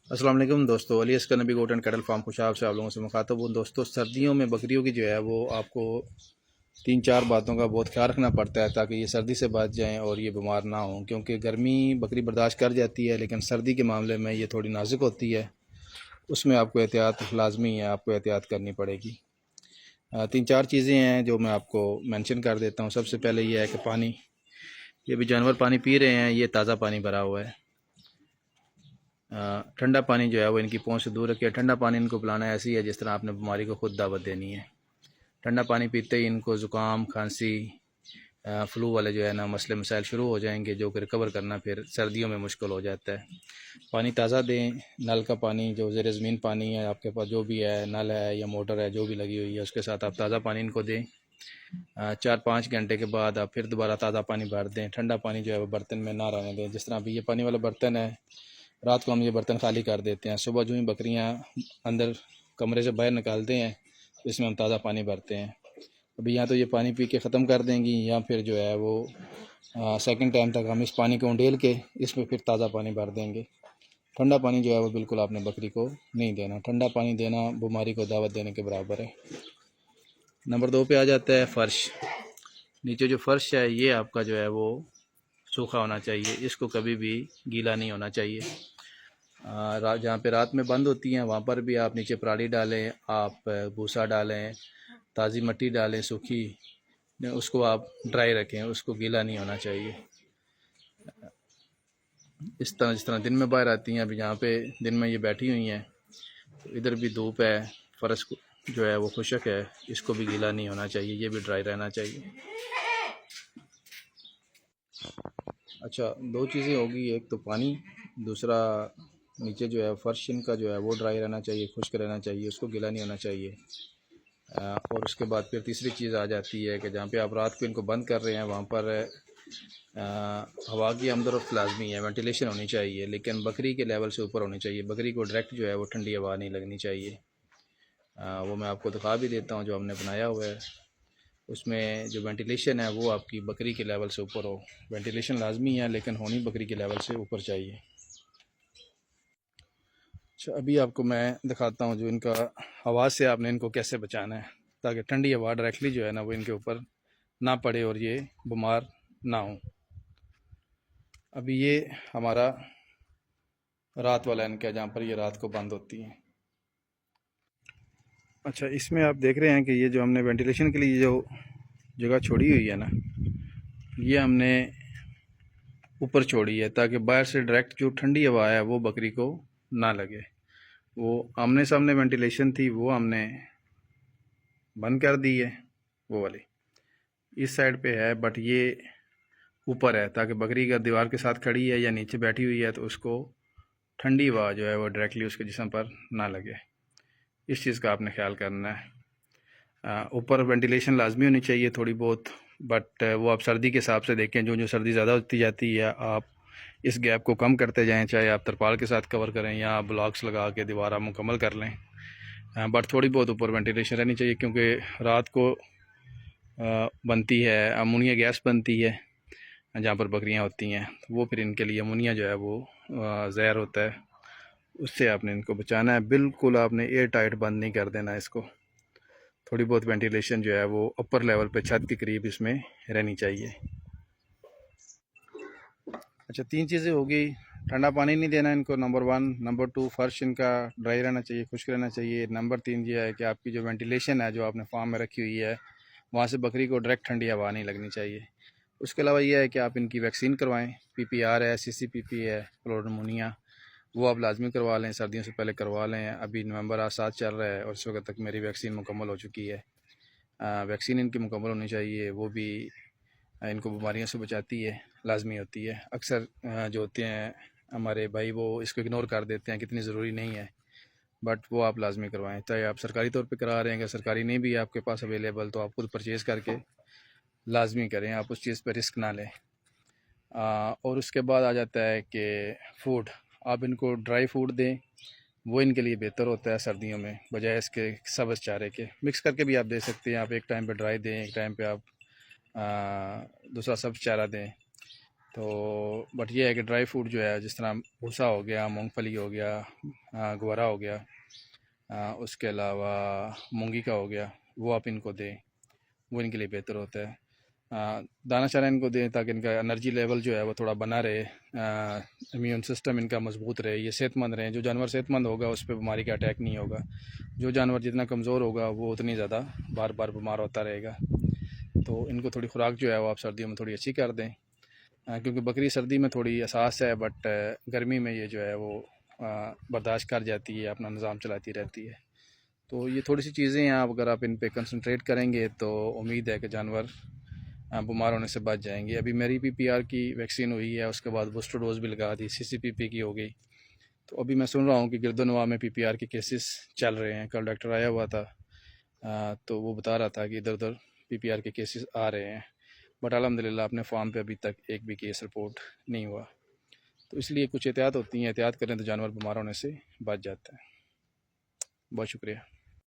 अस्सलाम वालेकुम दोस्तों, Ali Askar Nabi goat and cattle farm Khushab से आप लोगों से मुखातब हूँ। दोस्तों, सर्दियों में बकरियों की जो है वो आपको 3-4 बातों का बहुत ख्याल रखना पड़ता है ताकि ये सर्दी से बच जाएं और ये बीमार ना हों, क्योंकि गर्मी बकरी बर्दाश्त कर जाती है लेकिन सर्दी के मामले में ये थोड़ी नाजुक होती है। उसमें आपको एहतियात लाजमी है, आपको एहतियात करनी पड़ेगी। 3-4 चीज़ें हैं जो मैं आपको मेंशन कर देता हूँ। सबसे पहले ये है कि पानी, ये भी जानवर पानी पी रहे हैं, ये ताज़ा पानी भरा हुआ है। ठंडा पानी जो है वो इनकी पहुंच से दूर रखिए। ठंडा पानी इनको पिलाना ऐसी है जिस तरह आपने बीमारी को खुद दावत देनी है। ठंडा पानी पीते ही इनको ज़ुकाम, खांसी, फ्लू वाले जो है ना मसले मसाइल शुरू हो जाएंगे, जो कि रिकवर करना फिर सर्दियों में मुश्किल हो जाता है। पानी ताज़ा दें। नल का पानी, जो ज़ेर ज़मीन पानी है आपके पास, जो भी है, नल है या मोटर है जो भी लगी हुई है, उसके साथ आप ताज़ा पानी इनको दें। 4-5 घंटे के बाद आप फिर दोबारा ताज़ा पानी भर दें। ठंडा पानी जो है वो बर्तन में ना रहने दें। जिस तरह अभी ये पानी वाला बर्तन है, रात को हम ये बर्तन खाली कर देते हैं, सुबह जो ही बकरियां अंदर कमरे से बाहर निकालते हैं तो इसमें हम ताज़ा पानी भरते हैं। अभी या तो ये पानी पी के ख़त्म कर देंगी या फिर जो है वो सेकंड टाइम तक हम इस पानी को उंडेल के इसमें फिर ताज़ा पानी भर देंगे। ठंडा पानी जो है वो बिल्कुल आपने बकरी को नहीं देना। ठंडा पानी देना बीमारी को दावत देने के बराबर है। नंबर 2 पे आ जाता है फ़र्श। नीचे जो फ़र्श है ये आपका जो है वो सूखा होना चाहिए, इसको कभी भी गीला नहीं होना चाहिए। जहाँ पे रात में बंद होती हैं वहाँ पर भी आप नीचे पराली डालें, आप भूसा डालें, ताज़ी मिट्टी डालें सूखी, उसको आप ड्राई रखें, उसको गीला नहीं होना चाहिए। इस तरह जिस तरह दिन में बाहर आती हैं, अभी यहाँ पे दिन में ये बैठी हुई हैं, तो इधर भी धूप है, फ़र्श जो है वो खुशक है, इसको भी गीला नहीं होना चाहिए, ये भी ड्राई रहना चाहिए। अच्छा, 2 चीज़ें होगी, एक तो पानी, दूसरा नीचे जो है फ़र्श इनका जो है वो ड्राई रहना चाहिए, खुश्क रहना चाहिए, उसको गीला नहीं होना चाहिए। और उसके बाद फिर तीसरी चीज़ आ जाती है कि जहाँ पे आप रात को इनको बंद कर रहे हैं वहाँ पर हवा की आमदोरफ्त लाजमी है, वेंटिलेशन होनी चाहिए, लेकिन बकरी के लेवल से ऊपर होनी चाहिए। बकरी को डायरेक्ट जो है वो ठंडी हवा नहीं लगनी चाहिए। वो मैं आपको दिखा भी देता हूँ जो हमने बनाया हुआ है। उसमें जो वेंटिलेशन है वो आपकी बकरी के लेवल से ऊपर हो। वेंटिलेशन लाजमी है लेकिन होनी बकरी के लेवल से ऊपर चाहिए। अच्छा, अभी आपको मैं दिखाता हूँ जो इनका हवा से आपने इनको कैसे बचाना है ताकि ठंडी हवा डायरेक्टली जो है ना वो इनके ऊपर ना पड़े और ये बीमार ना हो। अभी ये हमारा रात वाला इनका है जहाँ पर ये रात को बंद होती हैं। अच्छा, इसमें आप देख रहे हैं कि ये जो हमने वेंटिलेशन के लिए जो जगह छोड़ी हुई है ना, ये हमने ऊपर छोड़ी है ताकि बाहर से डायरेक्ट जो ठंडी हवा है वो बकरी को ना लगे। वो आमने सामने वेंटिलेशन थी वो हमने बंद कर दी है, वो वाली इस साइड पे है, बट ये ऊपर है ताकि बकरी का दीवार के साथ खड़ी है या नीचे बैठी हुई है तो उसको ठंडी हवा जो है वो डायरेक्टली उसके जिस्म पर ना लगे। इस चीज़ का आपने ख्याल करना है। ऊपर वेंटिलेशन लाजमी होनी चाहिए थोड़ी बहुत, बट वो आप सर्दी के हिसाब से देखें, जो जो सर्दी ज़्यादा होती जाती है आप इस गैप को कम करते जाएं, चाहे आप तरपाल के साथ कवर करें या ब्लॉक्स लगा के दीवार आप मुकम्मल कर लें। बट थोड़ी बहुत ऊपर वेंटिलेशन रहनी चाहिए क्योंकि रात को बनती है अमोनिया गैस बनती है जहाँ पर बकरियाँ होती हैं, तो वो फिर इनके लिए अमोनिया जो है वो ज़हर होता है, उससे आपने इनको बचाना है। बिल्कुल आपने एयर टाइट बंद नहीं कर देना इसको। थोड़ी बहुत वेंटिलेशन जो है वो अपर लेवल पे छत के करीब इसमें रहनी चाहिए। अच्छा, 3 चीज़ें होगी। ठंडा पानी नहीं देना इनको, नंबर 1। नंबर 2, फ़र्श इनका ड्राई रहना चाहिए, खुश्क रहना चाहिए। नंबर 3 ये है कि आपकी जो वेंटिलेशन है जो आपने फार्म में रखी हुई है वहाँ से बकरी को डायरेक्ट ठंडी हवा नहीं लगनी चाहिए। उसके अलावा ये है कि आप इनकी वैक्सीन करवाएं। PPR है, CCPP है, क्लोरोमोनिया, वो आप लाजमी करवा लें, सर्दियों से पहले करवा लें। अभी नवंबर आज 7 चल रहा है और इस वक्त तक मेरी वैक्सीन मुकम्मल हो चुकी है। वैक्सीन इनकी मुकम्मल होनी चाहिए, वो भी इनको बीमारियों से बचाती है, लाजमी होती है। अक्सर जो होते हैं हमारे भाई वो इसको इग्नोर कर देते हैं, कितनी ज़रूरी नहीं है, बट वो आप लाजमी करवाएं। चाहे आप सरकारी तौर पे करा रहे हैं, अगर सरकारी नहीं भी आपके पास अवेलेबल तो आप खुद परचेज़ करके लाजमी करें, आप उस चीज़ पर रिस्क ना लें। और उसके बाद आ जाता है कि फ़ूड, आप इनको ड्राई फूड दें, वो इनके लिए बेहतर होता है सर्दियों में, बजाय इसके सब्ज़ चारे के। मिक्स करके भी आप दे सकते हैं, आप एक टाइम पे ड्राई दें, एक टाइम पे आप दूसरा सब्ज़ चारा दें। तो बट ये है कि ड्राई फ्रूट जो है, जिस तरह भूसा हो गया, मूंगफली हो गया, ग्वारा हो गया, उसके अलावा मूंगी का हो गया, वो आप इनको दें, वो इनके लिए बेहतर होता है। दाना चारा इनको दें ताकि इनका एनर्जी लेवल जो है वो थोड़ा बना रहे, इम्यून सिस्टम इनका मजबूत रहे, ये सेहतमंद रहें। जो जानवर सेहतमंद होगा उस पर बीमारी का अटैक नहीं होगा। जो जानवर जितना कमज़ोर होगा वो उतनी ज़्यादा बार बार बीमार होता रहेगा। तो इनको थोड़ी खुराक जो है वो आप सर्दियों में थोड़ी अच्छी कर दें, क्योंकि बकरी सर्दी में थोड़ी हसास है, बट गर्मी में ये जो है वो बर्दाश्त कर जाती है, अपना निज़ाम चलाती रहती है। तो ये थोड़ी सी चीज़ें हैं, आप अगर आप इन पे कंसंट्रेट करेंगे तो उम्मीद है कि जानवर बीमार होने से बच जाएंगे। अभी मेरी PPR की वैक्सीन हुई है, उसके बाद बूस्टर डोज भी लगा दी, CCPP की हो गई। तो अभी मैं सुन रहा हूँ कि गिरदोनवा में PPR के केसेस चल रहे हैं। कल डॉक्टर आया हुआ था, तो वो बता रहा था कि इधर उधर PPR के केसेस आ रहे हैं, बट अल्हम्दुलिल्लाह अपने फार्म पे अभी तक एक भी केस रिपोर्ट नहीं हुआ। तो इसलिए कुछ एहतियात होती हैं, एहतियात करें तो जानवर बीमार होने से बच जाता है। बहुत शुक्रिया।